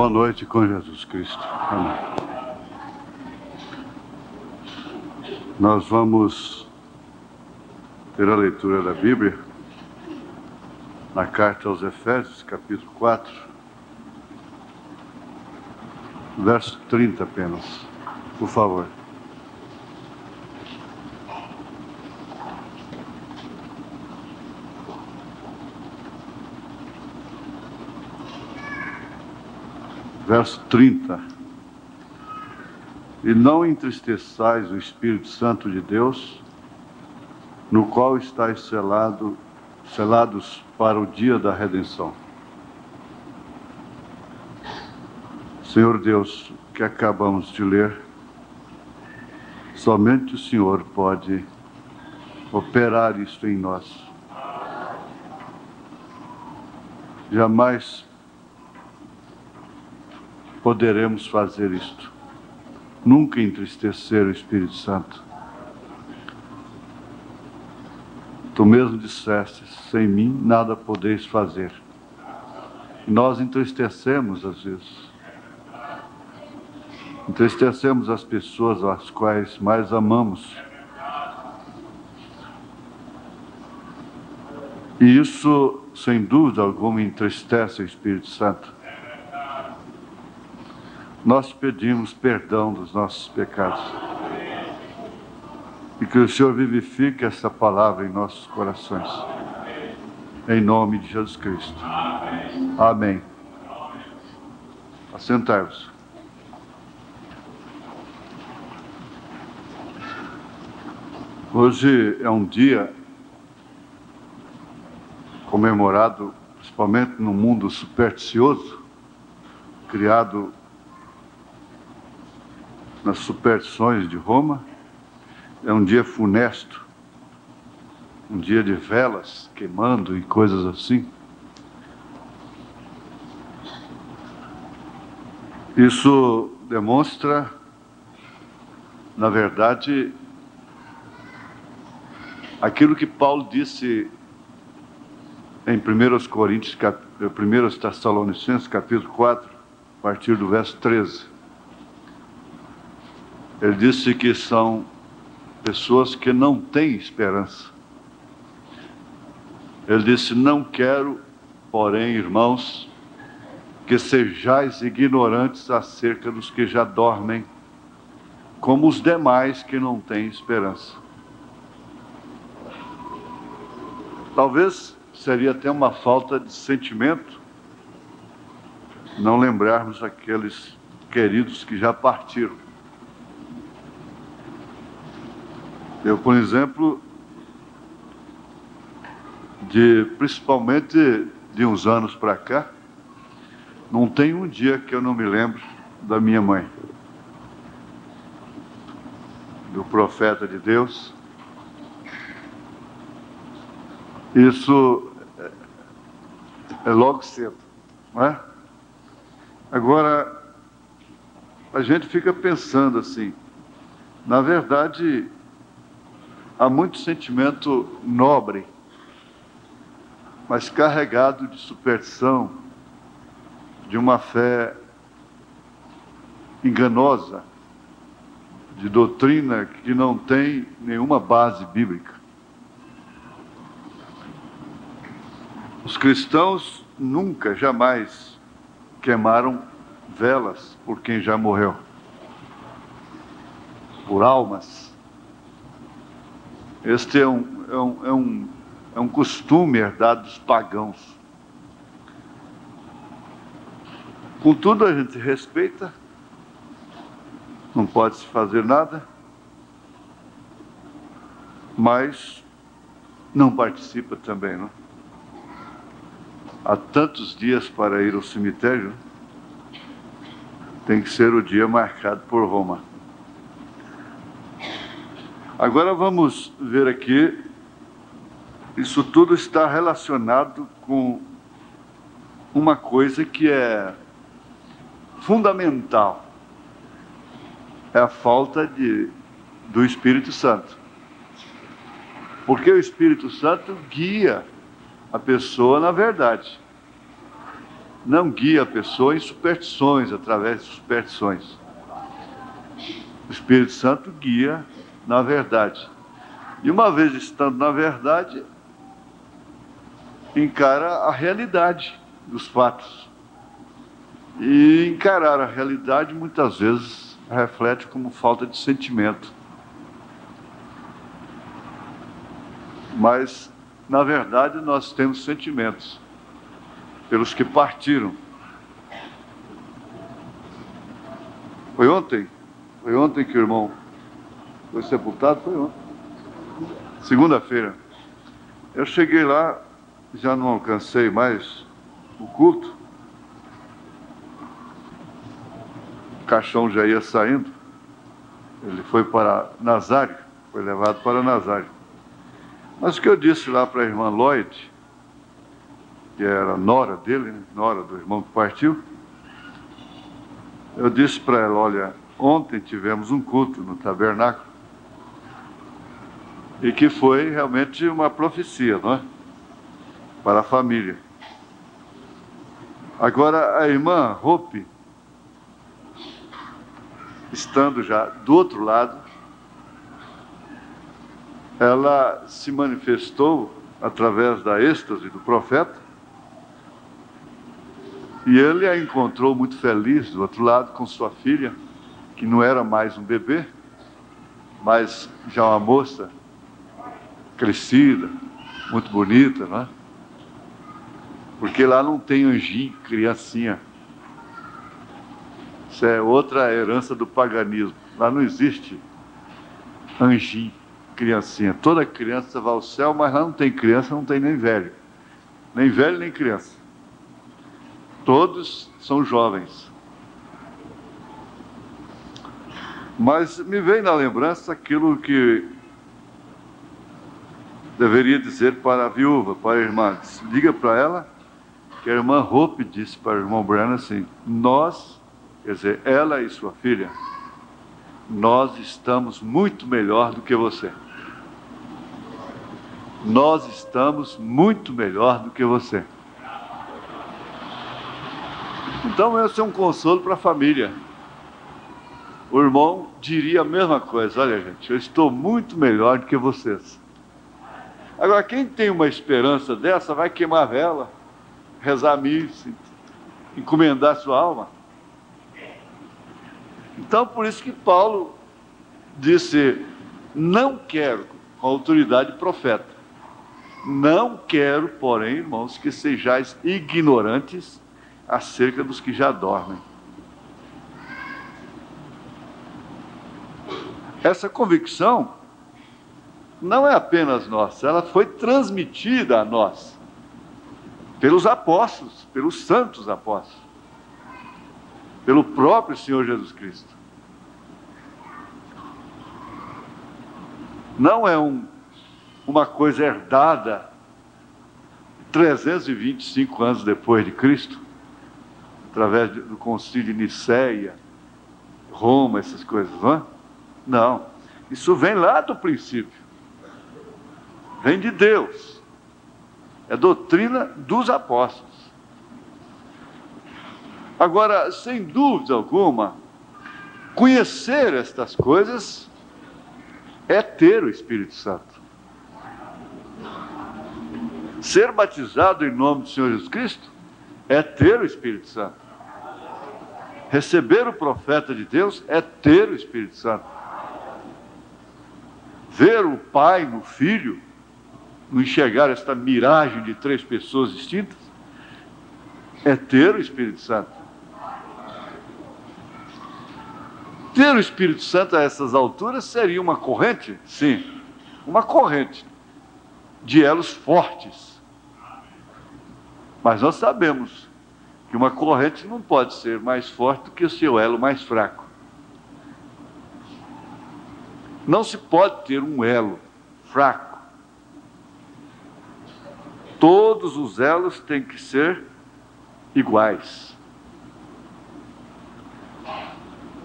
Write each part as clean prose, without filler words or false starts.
Boa noite com Jesus Cristo. Amém. Nós vamos ter a leitura da Bíblia na carta aos Efésios, capítulo 4, verso 30 apenas. Por favor. Verso 30. E não entristeçais o Espírito Santo de Deus, no qual estáis selados para o dia da redenção. Senhor Deus, que acabamos de ler, somente o Senhor pode operar isto em nós. Jamais poderemos fazer isto. Nunca entristecer o Espírito Santo. Tu mesmo disseste, sem mim nada podeis fazer. E nós entristecemos às vezes. Entristecemos as pessoas às quais mais amamos. E isso, sem dúvida alguma, entristece o Espírito Santo. Nós pedimos perdão dos nossos pecados. E que o Senhor vivifique essa palavra em nossos corações. Em nome de Jesus Cristo. Amém. Assentai-vos. Hoje é um dia comemorado, principalmente no mundo supersticioso, criado nas superstições de Roma. É um dia funesto, um dia de velas queimando e coisas assim. Isso demonstra, na verdade, aquilo que Paulo disse em 1 Tessalonicenses, capítulo 4, a partir do verso 13. Ele disse que são pessoas que não têm esperança. Ele disse, não quero, porém, irmãos, que sejais ignorantes acerca dos que já dormem, como os demais que não têm esperança. Talvez seria até uma falta de sentimento não lembrarmos aqueles queridos que já partiram. Eu, por exemplo, principalmente de uns anos para cá, não tem um dia que eu não me lembro da minha mãe, do profeta de Deus. Isso é logo cedo, não é? Agora, a gente fica pensando assim, na verdade, há muito sentimento nobre, mas carregado de superstição, de uma fé enganosa, de doutrina que não tem nenhuma base bíblica. Os cristãos nunca, jamais queimaram velas por quem já morreu, por almas. Este é um costume herdado dos pagãos. Contudo, a gente respeita, não pode se fazer nada, mas não participa também, não? Há tantos dias para ir ao cemitério, tem que ser o dia marcado por Roma. Agora vamos ver aqui, isso tudo está relacionado com uma coisa que é fundamental, é a falta do Espírito Santo. Porque o Espírito Santo guia a pessoa na verdade. não guia a pessoa em superstições, através de superstições. O Espírito Santo guia na verdade. E uma vez estando na verdade, encara a realidade dos fatos. E encarar a realidade muitas vezes reflete como falta de sentimento. Mas, na verdade, nós temos sentimentos pelos que partiram. Foi ontem que o irmão foi sepultado? Foi ontem. Segunda-feira. Eu cheguei lá, já não alcancei mais o culto. O caixão já ia saindo. Ele foi para Nazário, foi levado para Nazário. Mas o que eu disse lá para a irmã Lloyd, que era nora dele, né? Nora do irmão que partiu, eu disse para ela, olha, ontem tivemos um culto no tabernáculo, e que foi realmente uma profecia, não é? Para a família. Agora, a irmã Hope, estando já do outro lado, ela se manifestou através da êxtase do profeta, e ele a encontrou muito feliz do outro lado com sua filha, que não era mais um bebê, mas já uma moça crescida, muito bonita, não é? Porque lá não tem anjinho, criancinha. Isso é outra herança do paganismo. Lá não existe anjinho, criancinha. Toda criança vai ao céu, mas lá não tem criança, não tem nem velho. Nem velho, nem criança. Todos são jovens. Mas me vem na lembrança aquilo que deveria dizer para a viúva, para a irmã. Diga para ela que a irmã Hope disse para o irmão Branham assim, nós, quer dizer, ela e sua filha, nós estamos muito melhor do que você. Nós estamos muito melhor do que você. Então esse é um consolo para a família. O irmão diria a mesma coisa, olha gente, eu estou muito melhor do que vocês. Agora, quem tem uma esperança dessa vai queimar a vela, rezar a missa, encomendar sua alma. Então, por isso que Paulo disse, não quero, com a autoridade profeta, não quero, porém, irmãos, que sejais ignorantes acerca dos que já dormem. Essa convicção não é apenas nossa, ela foi transmitida a nós pelos apóstolos, pelos santos apóstolos, pelo próprio Senhor Jesus Cristo. Não é uma coisa herdada 325 anos depois de Cristo, através do concílio de Niceia, Roma, essas coisas, não é? Não, isso vem lá do princípio, vem de Deus, é doutrina dos apóstolos. Agora, sem dúvida alguma, conhecer estas coisas é ter o Espírito Santo. Ser batizado em nome do Senhor Jesus Cristo é ter o Espírito Santo. Receber o profeta de Deus é ter o Espírito Santo. Ver o Pai no Filho, no enxergar esta miragem de três pessoas distintas, é ter o Espírito Santo. Ter o Espírito Santo a essas alturas seria uma corrente? Sim, uma corrente de elos fortes. Mas nós sabemos que uma corrente não pode ser mais forte do que o seu elo mais fraco. Não se pode ter um elo fraco. Todos os elos têm que ser iguais.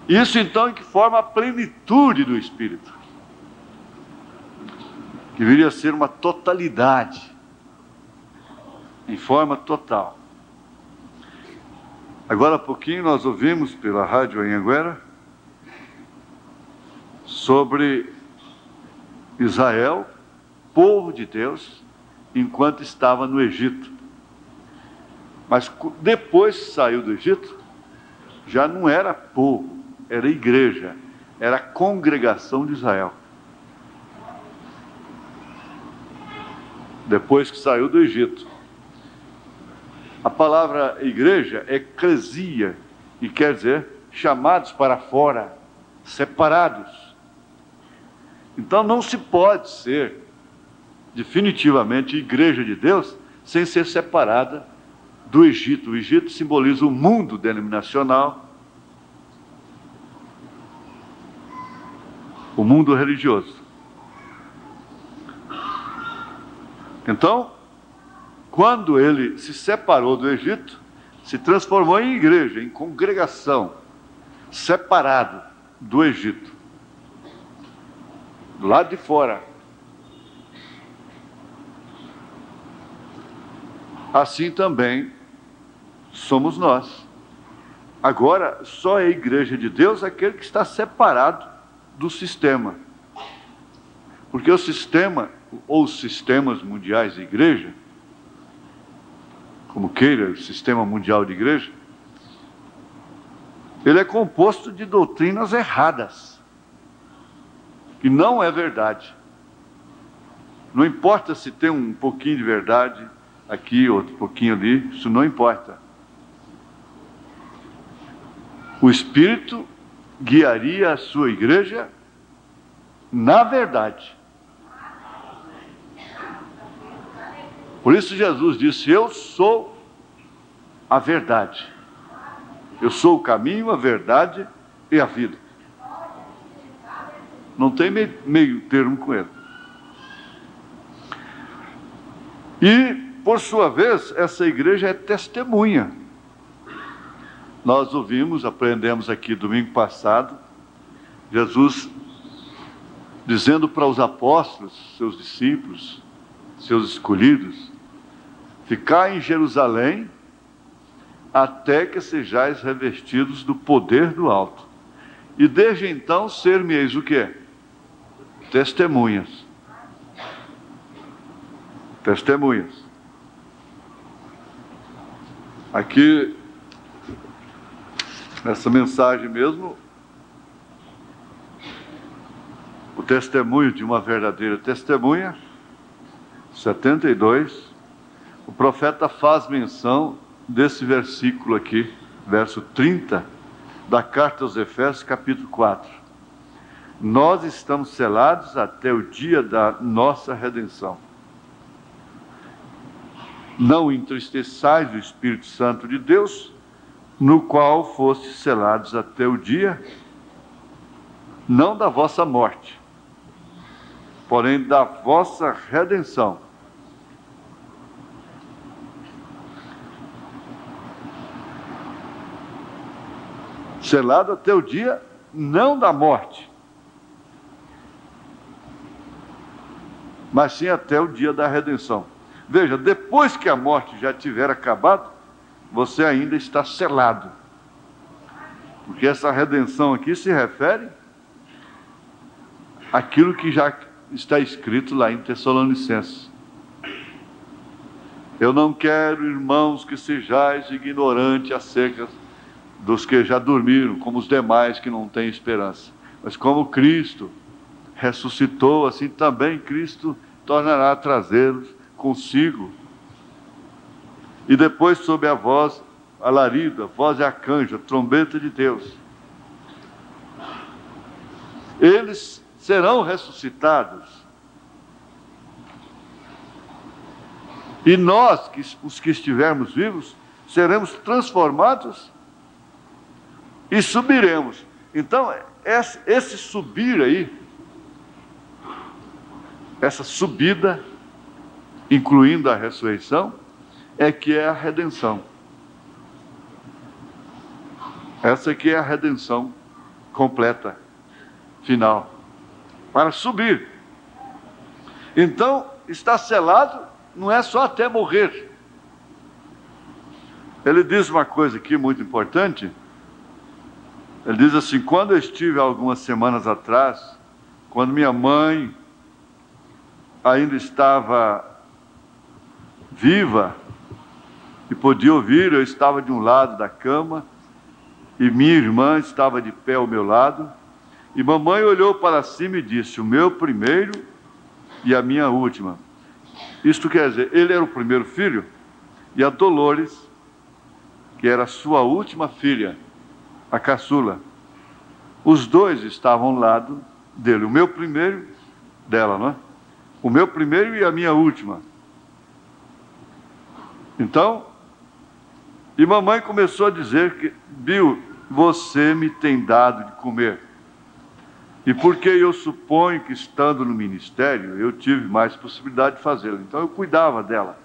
Isso então é que forma a plenitude do Espírito, que viria a ser uma totalidade, em forma total. Agora há pouquinho nós ouvimos pela Rádio Anhanguera sobre Israel, povo de Deus, enquanto estava no Egito. Mas depois que saiu do Egito, já não era povo, era igreja, era a congregação de Israel. Depois que saiu do Egito. A palavra igreja é eclesia, e quer dizer chamados para fora, separados. Então não se pode ser definitivamente igreja de Deus sem ser separada do Egito. O Egito simboliza o mundo denominacional, o mundo religioso. Então, quando ele se separou do Egito, se transformou em igreja, em congregação, separado do Egito, do lado de fora. Assim também somos nós. Agora, só é a igreja de Deus aquele que está separado do sistema. Porque o sistema, ou os sistemas mundiais de igreja, como queira, o sistema mundial de igreja, ele é composto de doutrinas erradas, que não é verdade. Não importa se tem um pouquinho de verdade aqui, outro pouquinho ali, isso não importa. O Espírito guiaria a sua igreja na verdade. Por isso Jesus disse: eu sou a verdade. Eu sou o caminho, a verdade e a vida. Não tem meio termo com ele. E, por sua vez, essa igreja é testemunha. Nós ouvimos, aprendemos aqui domingo passado, Jesus dizendo para os apóstolos, seus discípulos, seus escolhidos: ficai em Jerusalém até que sejais revestidos do poder do alto. E desde então ser-me-eis o quê? Testemunhas. Testemunhas. Aqui, nessa mensagem mesmo, o testemunho de uma verdadeira testemunha, 72, o profeta faz menção desse versículo aqui, verso 30, da carta aos Efésios, capítulo 4. Nós estamos selados até o dia da nossa redenção. Não entristeçais o Espírito Santo de Deus, no qual fostes selados até o dia, não da vossa morte, porém da vossa redenção. Selado até o dia, não da morte, mas sim até o dia da redenção. Veja, depois que a morte já tiver acabado, você ainda está selado. Porque essa redenção aqui se refere àquilo que já está escrito lá em Tessalonicenses. Eu não quero, irmãos, que sejais ignorantes acerca dos que já dormiram, como os demais que não têm esperança. Mas como Cristo ressuscitou, assim também Cristo tornará a trazê-los consigo. E depois, sob a voz, alarido, a voz de arcanjo, a trombeta de Deus, eles serão ressuscitados. E nós, os que estivermos vivos, seremos transformados e subiremos. Então, esse subir aí, essa subida, incluindo a ressurreição, é que é a redenção. Essa aqui é a redenção completa, final, para subir. Então, está selado, não é só até morrer. Ele diz uma coisa aqui muito importante. Ele diz assim: quando eu estive algumas semanas atrás, quando minha mãe ainda estava viva e podia ouvir, eu estava de um lado da cama e minha irmã estava de pé ao meu lado, e mamãe olhou para cima e disse: o meu primeiro e a minha última. Isto quer dizer, ele era o primeiro filho e a Dolores, que era a sua última filha, a caçula, os dois estavam ao lado dele. O meu primeiro, dela, não é? O meu primeiro e a minha última. Então, e mamãe começou a dizer que: Bill, você me tem dado de comer. E porque eu suponho que, estando no ministério, eu tive mais possibilidade de fazê-lo. Então eu cuidava dela.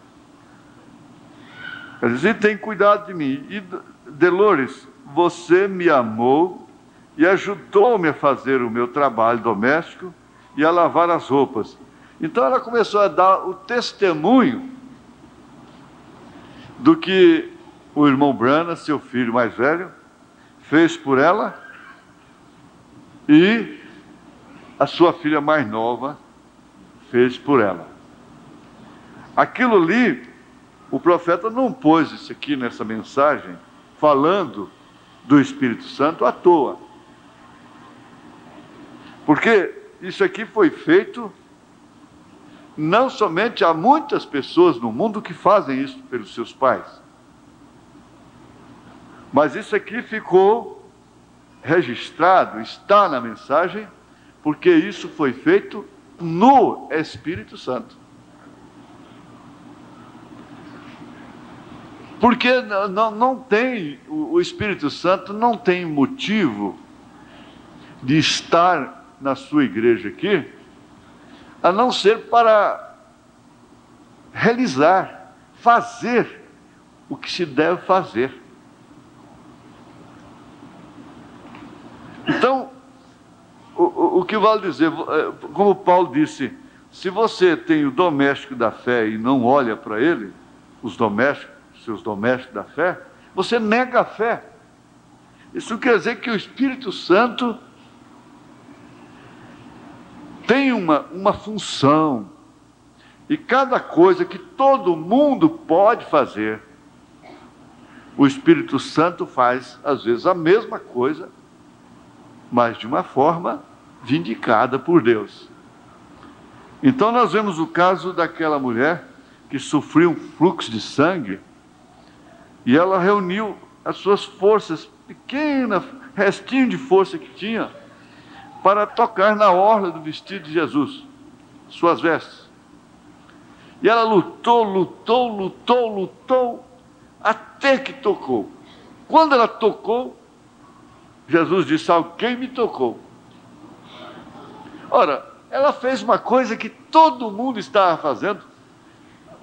Ela dizia: tem cuidado de mim. E Dolores, você me amou e ajudou-me a fazer o meu trabalho doméstico e a lavar as roupas. Então ela começou a dar o testemunho do que o irmão Branham, seu filho mais velho, fez por ela, e a sua filha mais nova fez por ela. Aquilo ali, o profeta não pôs isso aqui nessa mensagem, falando do Espírito Santo à toa. Porque isso aqui foi feito, não somente há muitas pessoas no mundo que fazem isso pelos seus pais, mas isso aqui ficou registrado, está na mensagem, porque isso foi feito no Espírito Santo. Porque não tem, o Espírito Santo não tem motivo de estar na sua igreja aqui, a não ser para realizar, fazer o que se deve fazer. Então, o que vale dizer, como Paulo disse, se você tem o doméstico da fé e não olha para ele, seus domésticos da fé, você nega a fé. Isso quer dizer que o Espírito Santo tem uma função, e cada coisa que todo mundo pode fazer, o Espírito Santo faz, às vezes, a mesma coisa, mas de uma forma vindicada por Deus. Então nós vemos o caso daquela mulher que sofreu um fluxo de sangue, e ela reuniu as suas forças, pequena restinho de força que tinha, para tocar na orla do vestido de Jesus, suas vestes. E ela lutou, até que tocou. Quando ela tocou, Jesus disse: alguém me tocou. Ora, ela fez uma coisa que todo mundo estava fazendo.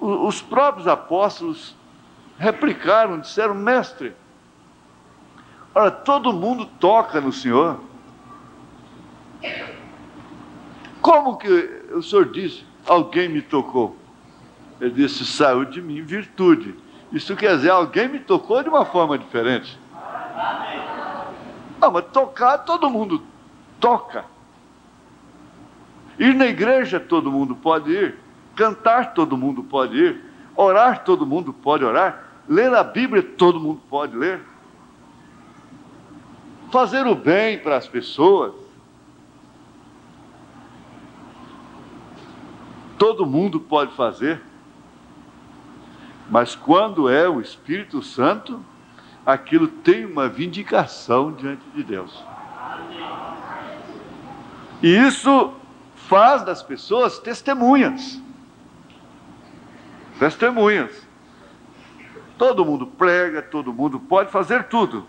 Os próprios apóstolos replicaram, disseram: mestre, ora, todo mundo toca no Senhor. Como que o Senhor disse: alguém me tocou? Ele disse: saiu de mim virtude. Isso quer dizer, alguém me tocou de uma forma diferente. Não, mas tocar, todo mundo toca. Ir na igreja, todo mundo pode ir. Cantar, todo mundo pode ir. Orar, todo mundo pode orar. Ler a Bíblia, todo mundo pode ler. Fazer o bem para as pessoas, todo mundo pode fazer. Mas quando é o Espírito Santo, aquilo tem uma vindicação diante de Deus. E isso faz das pessoas testemunhas. Testemunhas. Todo mundo prega, todo mundo pode fazer tudo.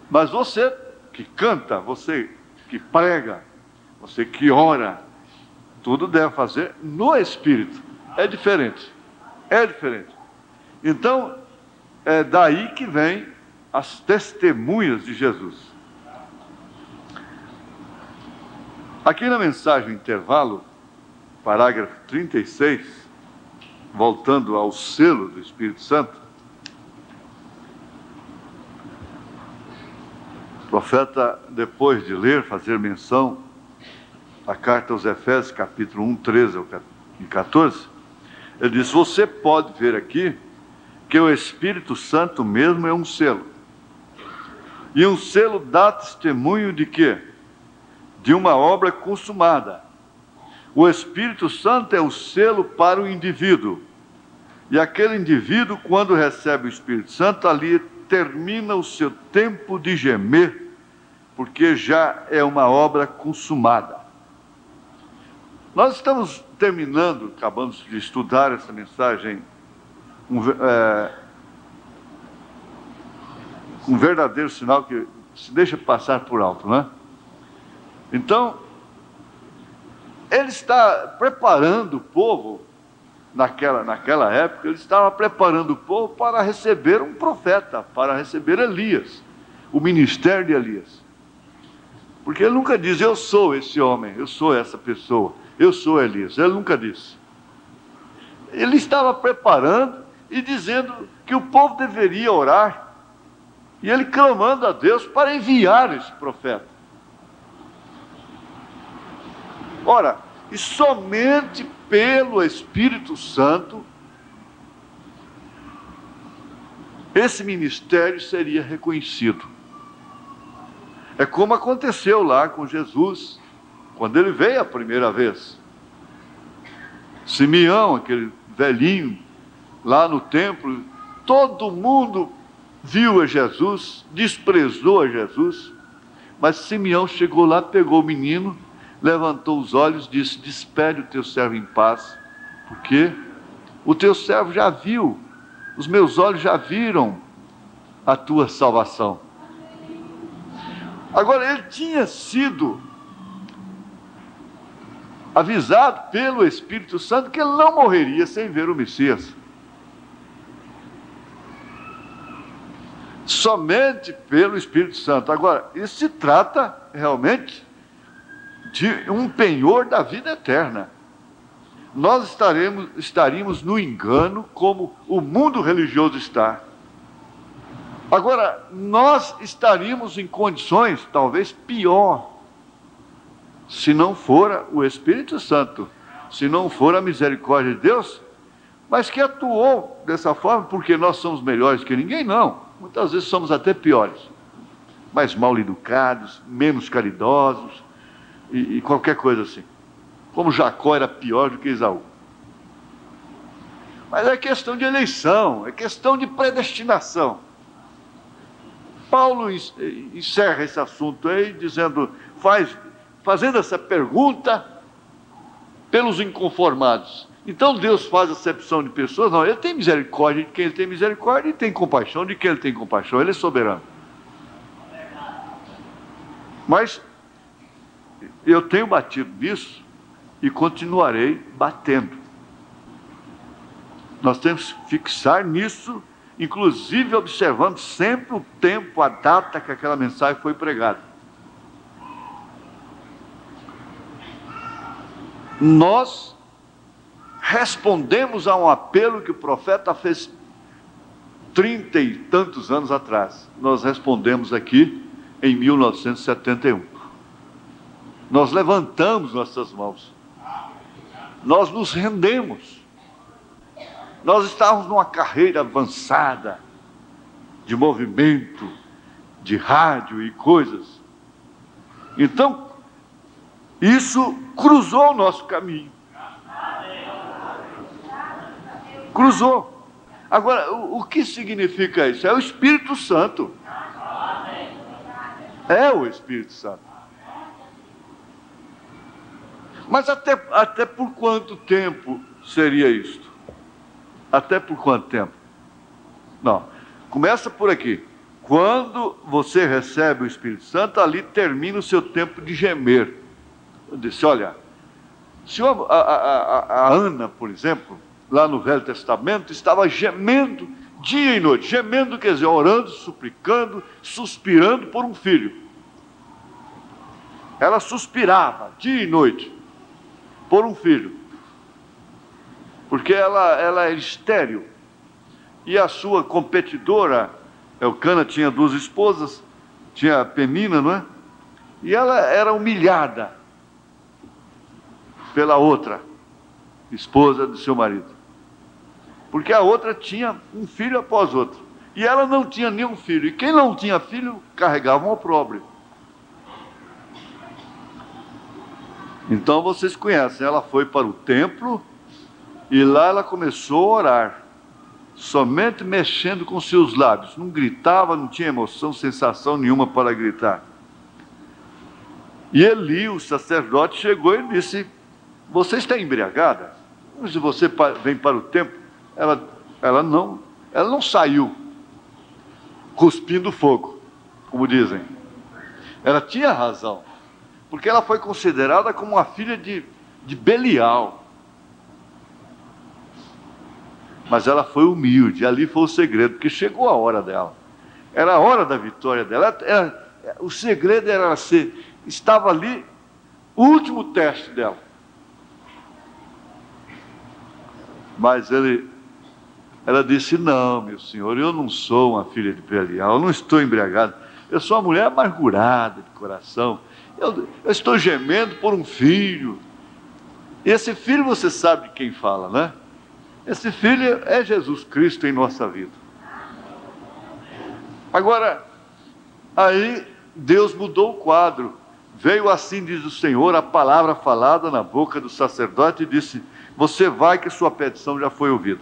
Mas você que canta, você que prega, você que ora, tudo deve fazer no Espírito. É diferente. É diferente. Então, é daí que vem as testemunhas de Jesus. Aqui na mensagem intervalo, parágrafo 36, voltando ao selo do Espírito Santo, profeta, depois de ler, fazer menção à carta aos Efésios, capítulo 1, 13 e 14, ele diz: você pode ver aqui que o Espírito Santo mesmo é um selo. E um selo dá testemunho de quê? De uma obra consumada. O Espírito Santo é o selo para o indivíduo. E aquele indivíduo, quando recebe o Espírito Santo, ali termina o seu tempo de gemer, porque já é uma obra consumada. Nós estamos terminando, acabamos de estudar essa mensagem, um verdadeiro sinal que se deixa passar por alto, né? Então, ele está preparando o povo, naquela época, ele estava preparando o povo para receber um profeta, para receber Elias, o ministério de Elias. Porque ele nunca diz: eu sou esse homem, eu sou essa pessoa, eu sou Elias. Ele nunca disse. Ele estava preparando e dizendo que o povo deveria orar, e ele clamando a Deus para enviar esse profeta. Ora, e somente pelo Espírito Santo esse ministério seria reconhecido. É como aconteceu lá com Jesus, quando ele veio a primeira vez. Simeão, aquele velhinho, lá no templo, todo mundo viu a Jesus, desprezou a Jesus, mas Simeão chegou lá, pegou o menino, levantou os olhos, disse: despede o teu servo em paz, porque o teu servo já viu, os meus olhos já viram a tua salvação. Agora, ele tinha sido avisado pelo Espírito Santo que ele não morreria sem ver o Messias. Somente pelo Espírito Santo. Agora, isso se trata realmente de um penhor da vida eterna. Nós estaríamos no engano como o mundo religioso está. Agora, nós estaríamos em condições talvez pior, se não for o Espírito Santo, se não for a misericórdia de Deus, mas que atuou dessa forma porque nós somos melhores que ninguém, não. Muitas vezes somos até piores, mais mal educados, menos caridosos e qualquer coisa assim. Como Jacó era pior do que Esaú. Mas é questão de eleição, é questão de predestinação. Paulo encerra esse assunto aí dizendo, fazendo essa pergunta pelos inconformados. Então Deus faz acepção de pessoas? Não, ele tem misericórdia de quem ele tem misericórdia e tem compaixão de quem ele tem compaixão. Ele é soberano. Mas eu tenho batido nisso e continuarei batendo. Nós temos que fixar nisso, inclusive observando sempre o tempo, a data que aquela mensagem foi pregada. Nós respondemos a um apelo que o profeta fez 30 e tantos anos atrás. Nós respondemos aqui em 1971. Nós levantamos nossas mãos. Nós nos rendemos. Nós estávamos numa carreira avançada de movimento, de rádio e coisas. Então, isso cruzou o nosso caminho. Cruzou. Agora, o que significa isso? É o Espírito Santo. É o Espírito Santo. Mas até por quanto tempo seria isto? Até por quanto tempo? Não. Começa por aqui. Quando você recebe o Espírito Santo, ali termina o seu tempo de gemer. Eu disse, olha, se a Ana, por exemplo, lá no Velho Testamento, estava gemendo dia e noite. Gemendo quer dizer, orando, suplicando, suspirando por um filho. Ela suspirava dia e noite por um filho. Porque ela é estéril. E a sua competidora, Elcana, tinha 2 esposas, tinha a Penina, não é? E ela era humilhada pela outra esposa do seu marido, porque a outra tinha um filho após outro, e ela não tinha nenhum filho, e quem não tinha filho carregava um opróbrio. Então vocês conhecem, ela foi para o templo, e lá ela começou a orar, somente mexendo com seus lábios, não gritava, não tinha emoção, sensação nenhuma para gritar. E Eli, o sacerdote, chegou e disse: você está embriagada? Se você vem para o templo, ela não saiu cuspindo fogo, como dizem. Ela tinha razão, porque ela foi considerada como uma filha de Belial. Mas ela foi humilde, ali foi o segredo, porque chegou a hora dela. Era a hora da vitória dela. O segredo era estava ali o último teste dela. Mas ela disse: não, meu senhor, eu não sou uma filha de Belial, eu não estou embriagada, eu sou uma mulher amargurada de coração, eu estou gemendo por um filho. E esse filho, você sabe de quem fala, né? Esse filho é Jesus Cristo em nossa vida. Agora, aí Deus mudou o quadro. Veio, assim diz o Senhor, a palavra falada na boca do sacerdote e disse: você vai, que sua petição já foi ouvida.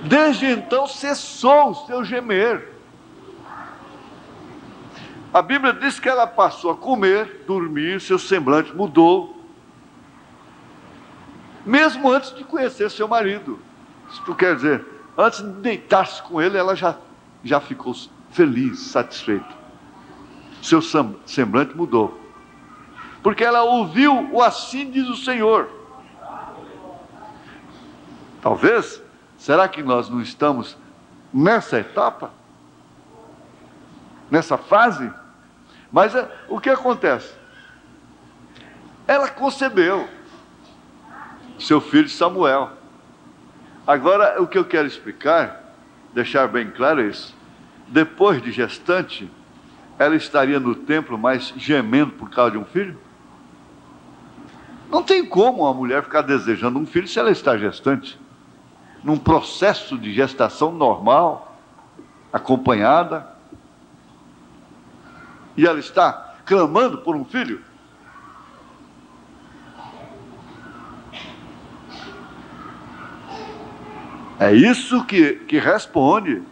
Desde então cessou o seu gemer. A Bíblia diz que ela passou a comer, dormir, seu semblante mudou, mesmo antes de conhecer seu marido. Isso quer dizer, antes de deitar-se com ele, ela já ficou feliz, satisfeita. Seu semblante mudou, porque ela ouviu o assim diz o Senhor. Talvez, será que nós não estamos nessa etapa? Nessa fase? Mas o que acontece? Ela concebeu seu filho Samuel. Agora, o que eu quero explicar, deixar bem claro é isso. Depois de gestante, ela estaria no templo, mas gemendo por causa de um filho? Não tem como uma mulher ficar desejando um filho se ela está gestante, num processo de gestação normal, acompanhada, e ela está clamando por um filho. É isso que responde.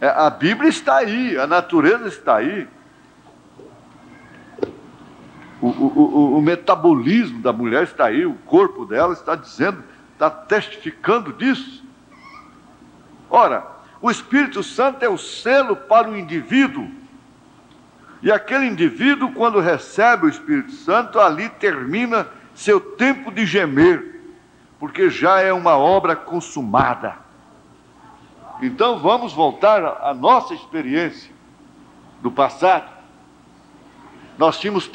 A Bíblia está aí, a natureza está aí. O metabolismo da mulher está aí, o corpo dela está dizendo, está testificando disso. Ora, o Espírito Santo é o selo para o indivíduo. E aquele indivíduo, quando recebe o Espírito Santo, ali termina seu tempo de gemer, porque já é uma obra consumada. Então vamos voltar à nossa experiência do passado. Nós tínhamos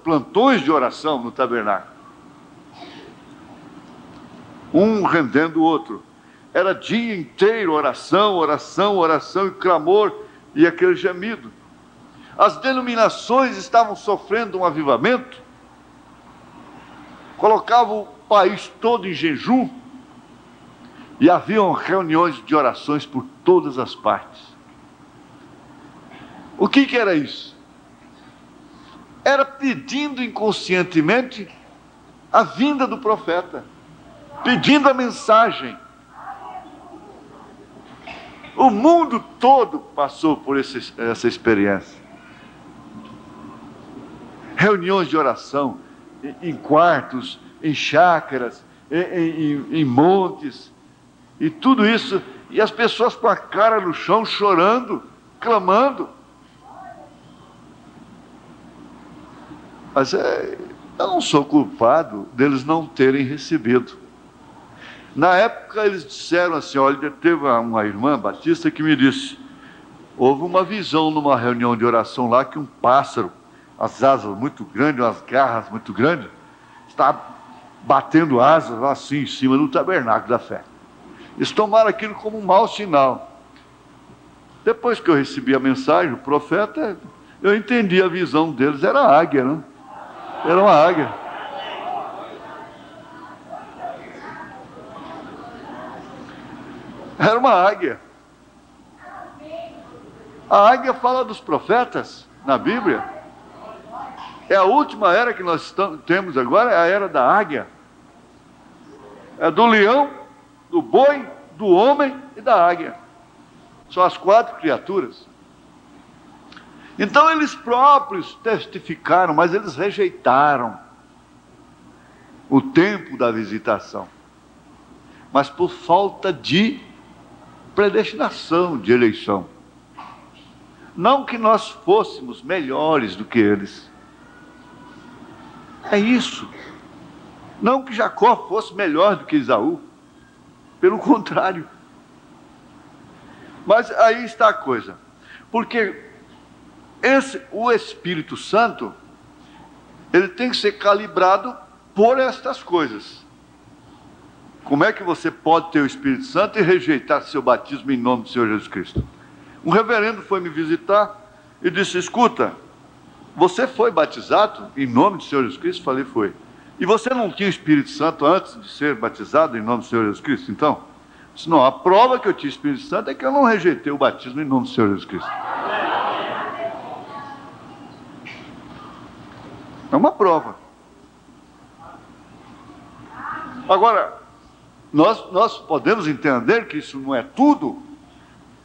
plantões de oração no tabernáculo, um rendendo o outro. Era dia inteiro oração, oração, oração e clamor e aquele gemido. As denominações estavam sofrendo um avivamento, colocavam o país todo em jejum, e haviam reuniões de orações por todas as partes. O que era isso? Era pedindo inconscientemente a vinda do profeta, pedindo a mensagem. O mundo todo passou por essa experiência. Reuniões de oração em quartos, em chácaras, em montes, e tudo isso, e as pessoas com a cara no chão, chorando, clamando. Mas eu não sou culpado deles não terem recebido. Na época eles disseram assim, olha, teve uma irmã batista que me disse, houve uma visão numa reunião de oração lá, que um pássaro, as asas muito grandes, as garras muito grandes, está batendo asas lá assim em cima do tabernáculo da fé. Eles tomaram aquilo como um mau sinal. Depois que eu recebi a mensagem, o profeta, eu entendi a visão deles, era a águia, né? Era uma águia. Era uma águia. A águia fala dos profetas na Bíblia. É a última era que nós temos agora, é a era da águia. É do leão, do boi, do homem e da águia. São as 4 criaturas. Então eles próprios testificaram, mas eles rejeitaram o tempo da visitação. Mas por falta de predestinação, de eleição. Não que nós fôssemos melhores do que eles. É isso. Não que Jacó fosse melhor do que Esaú. Pelo contrário. Mas aí está a coisa. Porque o Espírito Santo, ele tem que ser calibrado por estas coisas. Como é que você pode ter o Espírito Santo e rejeitar seu batismo em nome do Senhor Jesus Cristo? Um reverendo foi me visitar e disse: escuta, você foi batizado em nome do Senhor Jesus Cristo? Falei: foi. E você não tinha Espírito Santo antes de ser batizado em nome do Senhor Jesus Cristo? Então, disse: não, a prova que eu tinha Espírito Santo é que eu não rejeitei o batismo em nome do Senhor Jesus Cristo. É uma prova. Agora, nós podemos entender que isso não é tudo,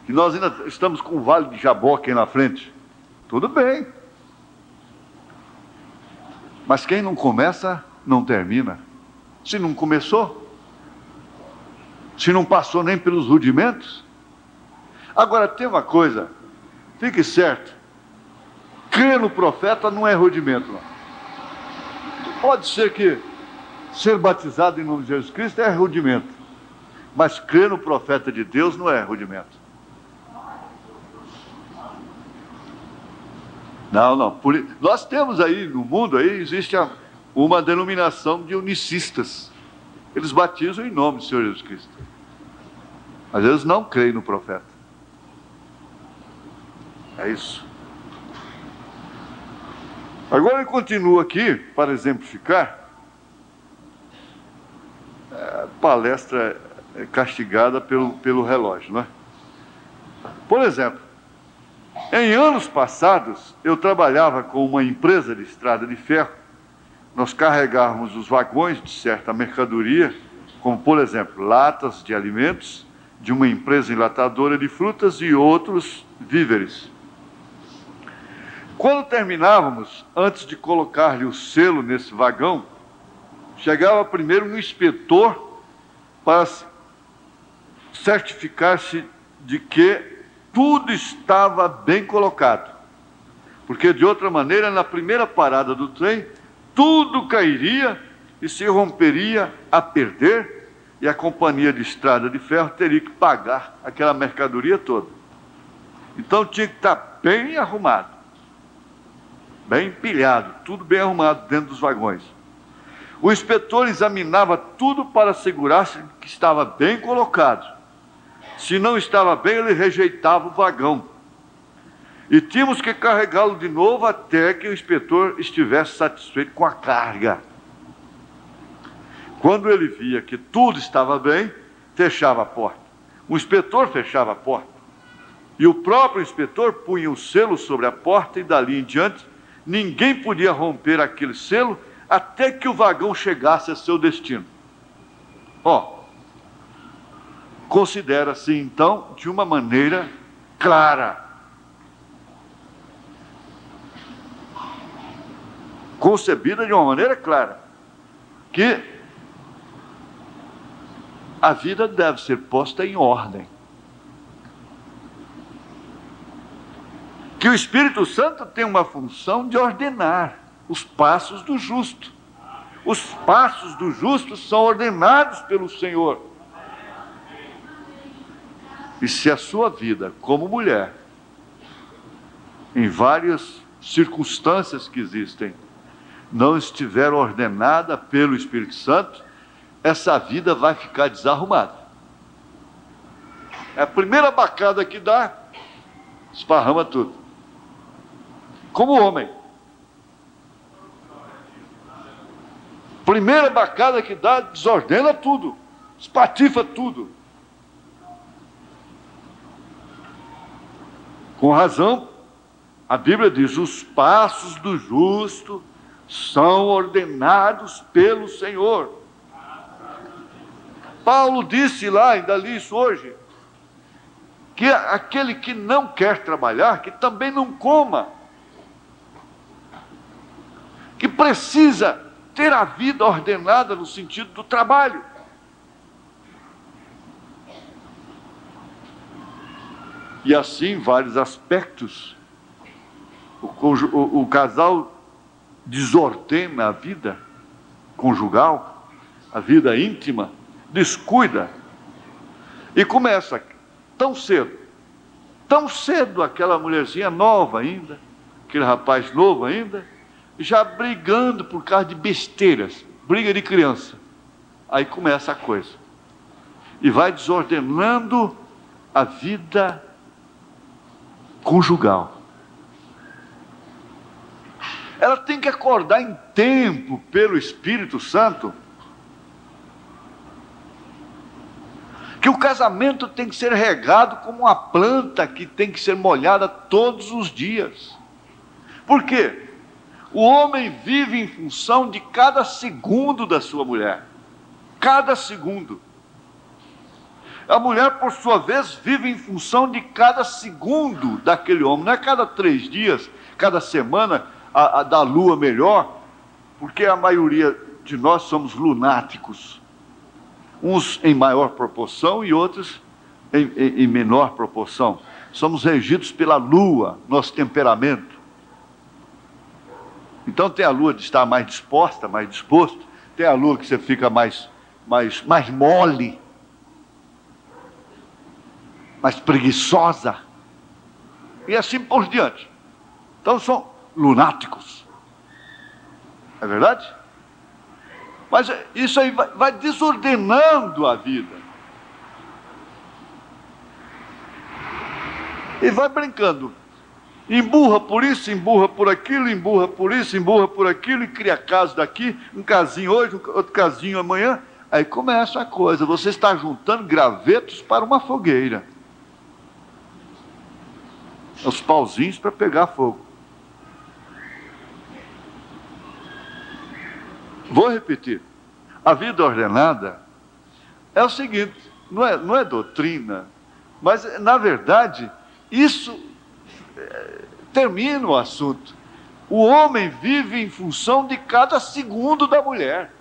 que nós ainda estamos com o Vale de Jaboque aí na frente. Tudo bem. Mas quem não começa, não termina. Se não começou, se não passou nem pelos rudimentos. Agora, tem uma coisa, fique certo, crer no profeta não é rudimento, não. Pode ser que ser batizado em nome de Jesus Cristo é rudimento, mas crer no profeta de Deus não é rudimento. Não. Nós temos aí no mundo, aí existe uma denominação de unicistas. Eles batizam em nome do Senhor Jesus Cristo. Mas eles não creem no profeta. É isso. Agora ele continua aqui, para exemplificar. A palestra é castigada pelo relógio, não é? Por exemplo, em anos passados, eu trabalhava com uma empresa de estrada de ferro. Nós carregávamos os vagões de certa mercadoria, como, por exemplo, latas de alimentos, de uma empresa enlatadora de frutas e outros víveres. Quando terminávamos, antes de colocar-lhe o selo nesse vagão, chegava primeiro um inspetor para certificar-se de que tudo estava bem colocado. Porque, de outra maneira, na primeira parada do trem, tudo cairia e se romperia a perder, e a companhia de estrada de ferro teria que pagar aquela mercadoria toda. Então tinha que estar bem arrumado, bem empilhado, tudo bem arrumado dentro dos vagões. O inspetor examinava tudo para assegurar-se que estava bem colocado. Se não estava bem, ele rejeitava o vagão. E tínhamos que carregá-lo de novo até que o inspetor estivesse satisfeito com a carga. Quando ele via que tudo estava bem, fechava a porta. O inspetor fechava a porta. E o próprio inspetor punha o selo sobre a porta e dali em diante, ninguém podia romper aquele selo até que o vagão chegasse a seu destino. Considera-se então de uma maneira clara. Concebida de uma maneira clara. Que a vida deve ser posta em ordem. Que o Espírito Santo tem uma função de ordenar os passos do justo. Os passos do justo são ordenados pelo Senhor. E se a sua vida como mulher, em várias circunstâncias que existem, não estiver ordenada pelo Espírito Santo, essa vida vai ficar desarrumada. É a primeira bacada que dá, esparrama tudo. Como homem. Primeira bacana que dá, desordena tudo, espatifa tudo. Com razão, a Bíblia diz: os passos do justo são ordenados pelo Senhor. Paulo disse lá, ainda li isso hoje, que aquele que não quer trabalhar, que também não coma, que precisa ter a vida ordenada no sentido do trabalho. E assim, vários aspectos. O casal desordena a vida conjugal, a vida íntima, descuida. E começa tão cedo aquela mulherzinha nova ainda, aquele rapaz novo ainda, já brigando por causa de besteiras, briga de criança. Aí começa a coisa. E vai desordenando a vida conjugal. Ela tem que acordar em tempo pelo Espírito Santo que o casamento tem que ser regado como uma planta que tem que ser molhada todos os dias. Por quê? O homem vive em função de cada segundo da sua mulher. Cada segundo. A mulher, por sua vez, vive em função de cada segundo daquele homem. Não é cada 3 dias, cada semana, a da lua melhor, porque a maioria de nós somos lunáticos. Uns em maior proporção e outros em menor proporção. Somos regidos pela lua, nosso temperamento. Então tem a lua de estar mais disposta, mais disposto. Tem a lua que você fica mais mole, mais preguiçosa. E assim por diante. Então são lunáticos. É verdade? Mas isso aí vai desordenando a vida. E vai brincando. Emburra por isso, emburra por aquilo, emburra por isso, emburra por aquilo, e cria caso daqui, um casinho hoje, outro casinho amanhã. Aí começa a coisa, você está juntando gravetos para uma fogueira. Os pauzinhos para pegar fogo. Vou repetir. A vida ordenada é o seguinte, não é doutrina, mas na verdade, isso termina o assunto. O homem vive em função de cada segundo da mulher.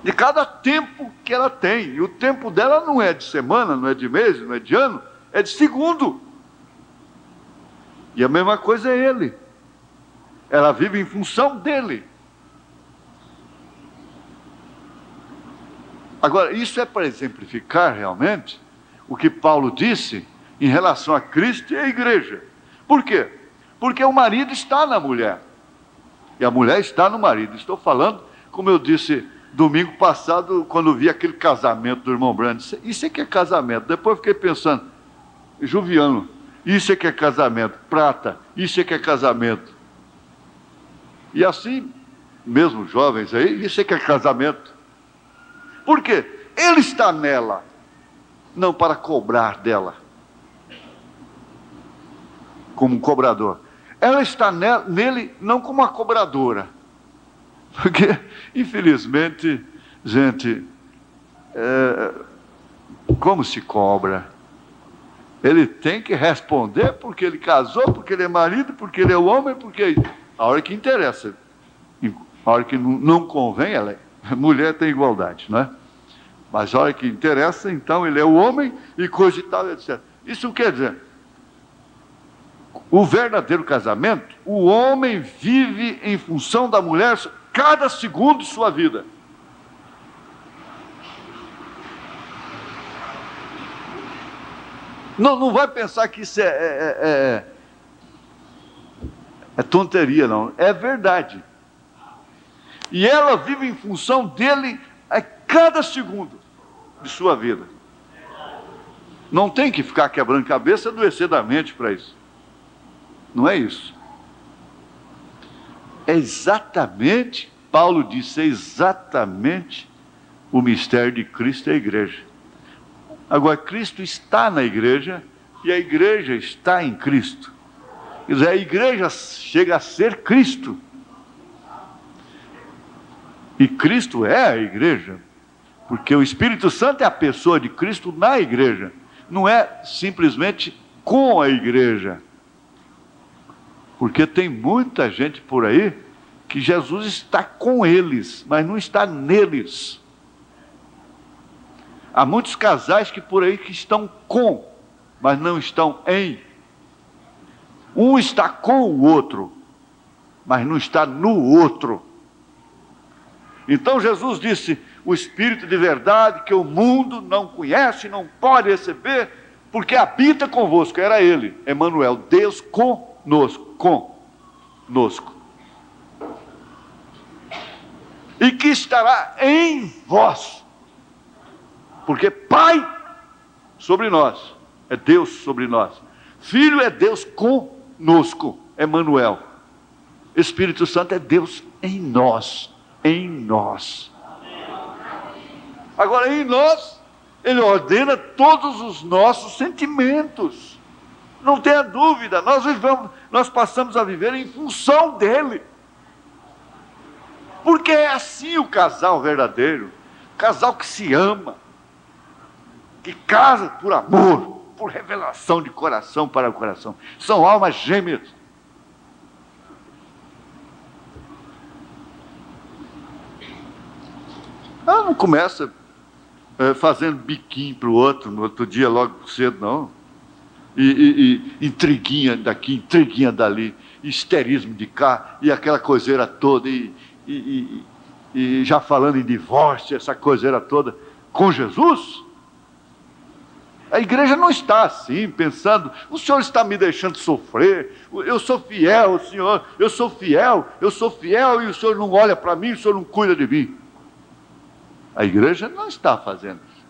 De cada tempo que ela tem. E o tempo dela não é de semana, não é de mês, não é de ano, é de segundo. E a mesma coisa é ele. Ela vive em função dele. Agora, isso é para exemplificar realmente o que Paulo disse em relação a Cristo e a igreja. Por quê? Porque o marido está na mulher. E a mulher está no marido. Estou falando, como eu disse domingo passado, quando vi aquele casamento do irmão Brando. Isso é que é casamento. Depois fiquei pensando, Juviano, isso é que é casamento. Prata, isso é que é casamento. E assim, mesmo jovens aí, isso é que é casamento. Por quê? Ele está nela, não para cobrar dela, como um cobrador. Ela está nele, não como uma cobradora. Porque, infelizmente, gente, como se cobra? Ele tem que responder porque ele casou, porque ele é marido, porque ele é o homem, porque... A hora que interessa, a hora que não convém, mulher tem igualdade, não é? Mas a hora que interessa, então ele é o homem e coisa e tal, etc. Isso quer dizer, o verdadeiro casamento, o homem vive em função da mulher cada segundo de sua vida. Não vai pensar que isso é tonteria, não. É verdade. E ela vive em função dele a cada segundo de sua vida. Não tem que ficar quebrando cabeça, adoecer da mente para isso. Não é isso. É exatamente, Paulo disse, é exatamente o mistério de Cristo e a igreja. Agora, Cristo está na igreja e a igreja está em Cristo. Quer dizer, a igreja chega a ser Cristo. E Cristo é a igreja. Porque o Espírito Santo é a pessoa de Cristo na igreja. Não é simplesmente com a igreja. Porque tem muita gente por aí que Jesus está com eles, mas não está neles. Há muitos casais que por aí que estão com, mas não estão em. Um está com o outro, mas não está no outro. Então Jesus disse, o Espírito de verdade que o mundo não conhece, não pode receber, porque habita convosco. Era ele, Emanuel, Deus conosco, e que estará em vós, porque Pai sobre nós, é Deus sobre nós, Filho é Deus conosco, Emanuel, Espírito Santo é Deus em nós. Agora, em nós, Ele ordena todos os nossos sentimentos. Não tenha dúvida, nós passamos a viver em função dEle. Porque é assim o casal verdadeiro, casal que se ama, que casa por amor, por revelação de coração para coração. São almas gêmeas. Ela não começa fazendo biquinho para o outro, no outro dia, logo cedo, não. E intriguinha daqui, intriguinha dali, histerismo de cá, e aquela coiseira toda, e já falando em divórcio, essa coiseira toda, com Jesus. A igreja não está assim, pensando, o Senhor está me deixando sofrer, eu sou fiel, Senhor, eu sou fiel, e o Senhor não olha para mim, o Senhor não cuida de mim. A igreja não está fazendo isso.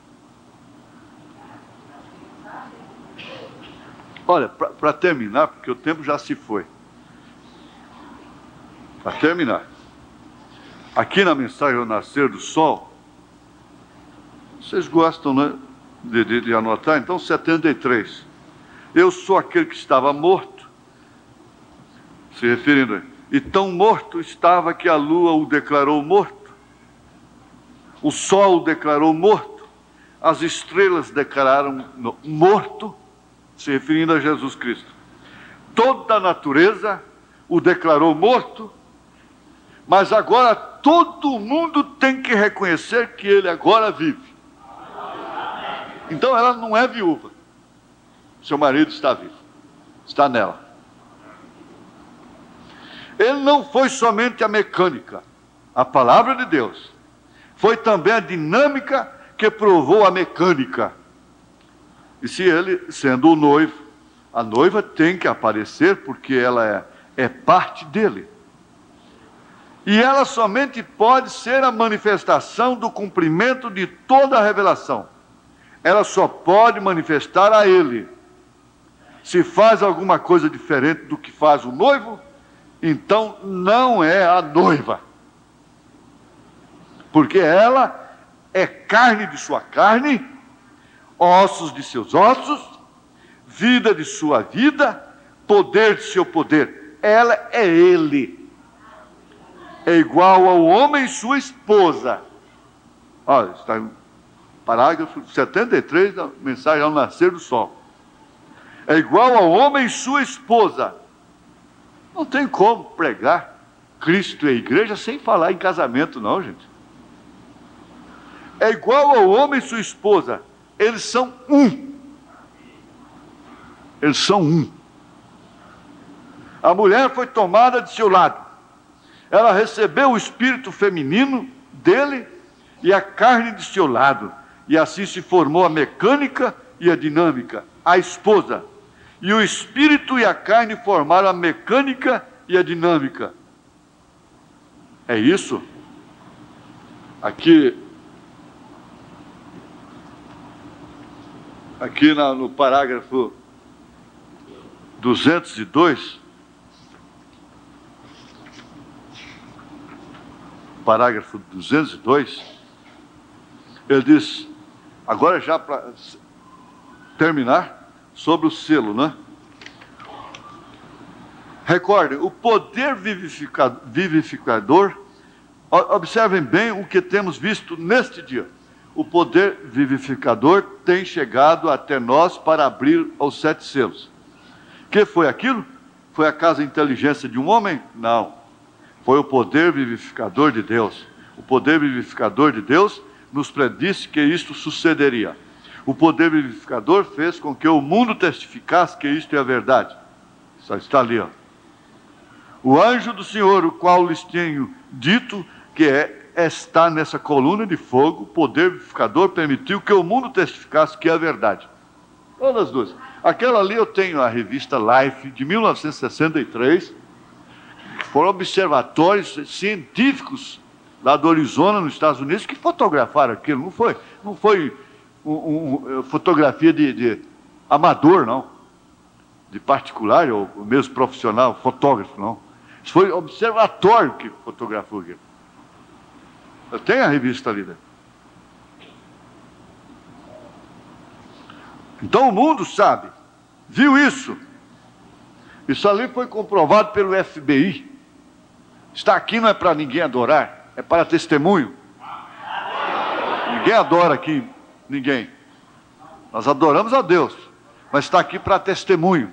Olha, para terminar, porque o tempo já se foi. Para terminar, aqui na mensagem ao nascer do sol, vocês gostam, né, de anotar? Então, 73. Eu sou aquele que estava morto, se referindo a ele. E tão morto estava que a lua o declarou morto. O sol o declarou morto, as estrelas declararam morto, se referindo a Jesus Cristo. Toda a natureza o declarou morto, mas agora todo mundo tem que reconhecer que ele agora vive. Então ela não é viúva, seu marido está vivo, está nela. Ele não foi somente a mecânica, a palavra de Deus. Foi também a dinâmica que provou a mecânica. E se ele, sendo o noivo, a noiva tem que aparecer porque ela é parte dele. E ela somente pode ser a manifestação do cumprimento de toda a revelação. Ela só pode manifestar a ele. Se faz alguma coisa diferente do que faz o noivo, então não é a noiva. Porque ela é carne de sua carne, ossos de seus ossos, vida de sua vida, poder de seu poder. Ela é ele. É igual ao homem sua esposa. Olha, está em parágrafo 73 da mensagem ao nascer do sol. É igual ao homem sua esposa. Não tem como pregar Cristo e a igreja sem falar em casamento, não, gente. É igual ao homem e sua esposa. Eles são um. Eles são um. A mulher foi tomada de seu lado. Ela recebeu o espírito feminino dele e a carne de seu lado. E assim se formou a mecânica e a dinâmica, a esposa. E o espírito e a carne formaram a mecânica e a dinâmica. É isso? Aqui aqui no parágrafo 202, parágrafo 202, ele diz, agora já para terminar, sobre o selo, né? Recordem, o poder vivificador, observem bem o que temos visto neste dia. O poder vivificador tem chegado até nós para abrir os 7 selos. Que foi aquilo? Foi acaso a inteligência de um homem? Não. Foi o poder vivificador de Deus. O poder vivificador de Deus nos predisse que isto sucederia. O poder vivificador fez com que o mundo testificasse que isto é a verdade. Só está ali, ó. O anjo do Senhor, o qual lhes tenho dito que está nessa coluna de fogo, o poder vivificador permitiu que o mundo testificasse que é a verdade. Todas as duas. Aquela ali eu tenho a revista Life, de 1963, foram observatórios científicos lá do Arizona, nos Estados Unidos, que fotografaram aquilo. Não foi fotografia de amador, não, de particular, ou mesmo profissional, fotógrafo, não. Isso foi observatório que fotografou aquilo. Eu tenho a revista ali, né? Então o mundo sabe, viu isso. Isso ali foi comprovado pelo FBI. Está aqui não é para ninguém adorar, é para testemunho. Ninguém adora aqui, ninguém. Nós adoramos a Deus, mas está aqui para testemunho.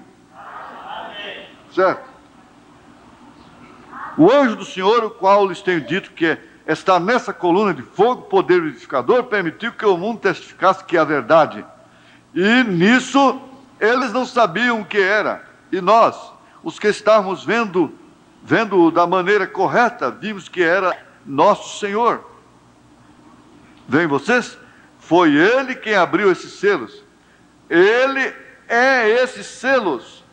Certo? O anjo do Senhor, o qual lhes tenho dito que está nessa coluna de fogo, poder vivificador, permitiu que o mundo testificasse que é a verdade. E nisso eles não sabiam o que era. E nós, os que estávamos vendo da maneira correta, vimos que era nosso Senhor. Veem vocês? Foi Ele quem abriu esses selos. Ele é esses selos,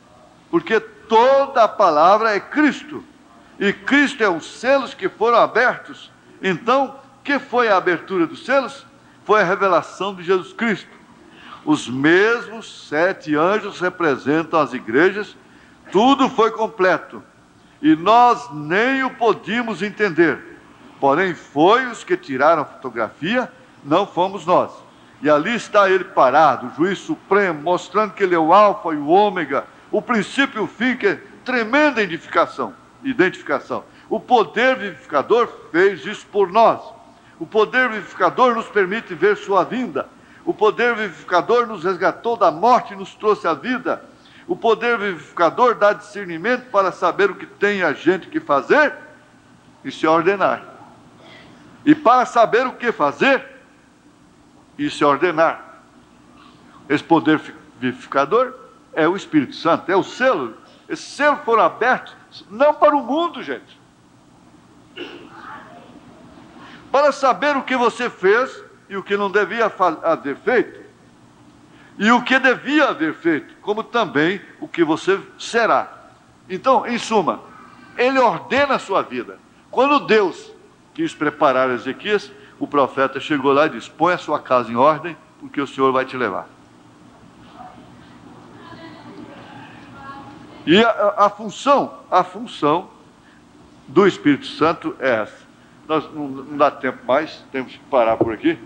porque toda a palavra é Cristo. E Cristo é os selos que foram abertos. Então, o que foi a abertura dos selos? Foi a revelação de Jesus Cristo. Os mesmos 7 anjos representam as igrejas. Tudo foi completo. E nós nem o podíamos entender. Porém, foi os que tiraram a fotografia, não fomos nós. E ali está ele parado, o juiz supremo, mostrando que ele é o alfa e o ômega, o princípio e o fim, que é tremenda identificação. O poder vivificador fez isso por nós. O poder vivificador nos permite ver sua vinda. O poder vivificador nos resgatou da morte e nos trouxe a vida. O poder vivificador dá discernimento para saber o que tem a gente que fazer e se ordenar. E para saber o que fazer e se ordenar. Esse poder vivificador é o Espírito Santo, é o selo. Esses selos foram abertos, não para o mundo, gente. Para saber o que você fez e o que não devia haver feito. E o que devia haver feito, como também o que você será. Então, em suma, ele ordena a sua vida. Quando Deus quis preparar Ezequias, o profeta chegou lá e disse: põe a sua casa em ordem, porque o Senhor vai te levar. E a função do Espírito Santo é essa. Nós não dá tempo mais, temos que parar por aqui.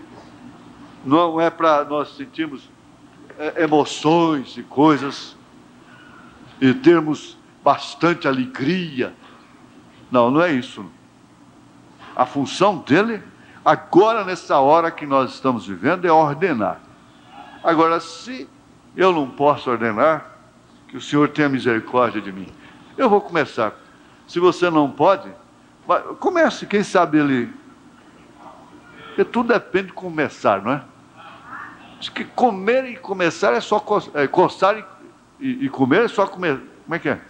Não é para nós sentirmos emoções e coisas e termos bastante alegria. Não é isso. A função dele, agora nessa hora que nós estamos vivendo, é ordenar. Agora, se eu não posso ordenar, que o Senhor tenha misericórdia de mim. Eu vou começar. Se você não pode, comece, quem sabe ele... Porque tudo depende de começar, não é? Diz que comer e começar é só coçar e comer é só comer. Como é que é?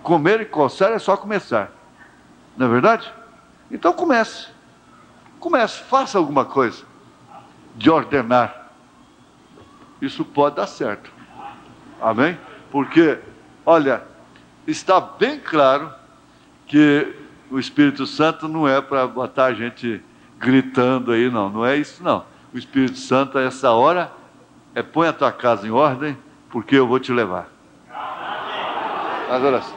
Comer e coçar é só começar. Não é verdade? Então comece. Comece, faça alguma coisa de ordenar. Isso pode dar certo. Amém? Porque, olha, está bem claro que o Espírito Santo não é para botar a gente gritando aí, não. Não é isso, não. O Espírito Santo, a essa hora, é põe a tua casa em ordem, porque eu vou te levar. As orações.